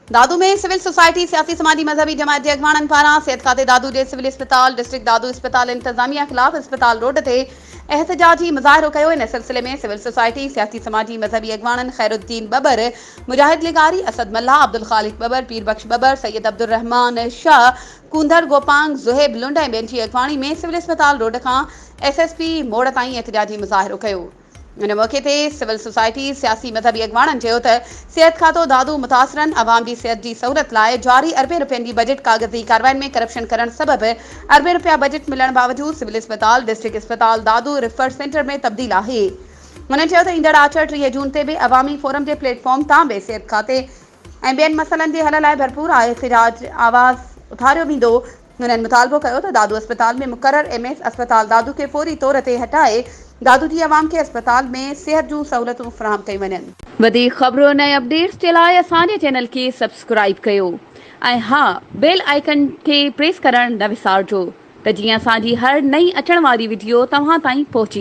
दादू में civil society सियासी समाजी मजहबी जमायत के अगवाणनि पारां सेहत खाते दादू के सिविल अस्पताल डिस्ट्रिक्ट दादू अस्पताल इंतजामिया खिलाफ अस्पताल रोड ते एहतजाजी मुज़ाहिरो कयो। इन सिलसिले में सिविल सोसाइटी सियासी समाजी मजहबी अगवाणनि खैरुद्दीन बबर, मुजाहिद लिगारी, असद मल्ला, अब्दुल खालिक बबर, पीर बख्श बबर, सैयद अब्दुल रहमान शाह, कूंदर गोपांग, ज़ुहेब लुंड ऐं ॿियनि जी अगवाणी में सिविल अस्पताल रोड खां SSP मोड़ ताईं एहतजाजी मुज़ाहिरो कयो। इन मौके ते सिविल सोसाइटी सियासी मजहबी अगवाणनि चयो त सेहत खातो दादू मुतासिरनि अवाम जी सेहत जी सहूलत लाइ जारी अरबें रुपयनि जी बजट कागज़ी कार्रवाइनि में करप्शन करण सबबि अरबें रुपया बजट मिलण बावजूद सिविल अस्पताल डिस्ट्रिक्ट अस्पताल दादू रिफर सेंटर में तब्दील आहे। हुननि चयो त ईंदड़ आचर 3 जून ते बि अवामी फोरम जे प्लेटफॉर्म तां बि सेहत खाते ऐं ॿियनि मसइलनि जे हल लाइ भरपूर एहतिजाज आवाज़ उथारियो वेंदो। हुननि मुतालबो कयो त दादू अस्पताल में मुक़रर MS अस्पताल दादू खे फौरी तौर ते हटाए दादू जी आवाम के अस्पताल में सेहत जूं सहूलतूं फराहम कयूं वञनि। वधीक ख़बरुनि ऐं अपडेट्स जे लाइ असांजे चैनल खे सब्सक्राइब कयो ऐं हा, बेल आइकन खे प्रेस करणु न विसारिजो त जीअं असांजी हर नई अचण वारी वीडियो तव्हां ताईं पहुची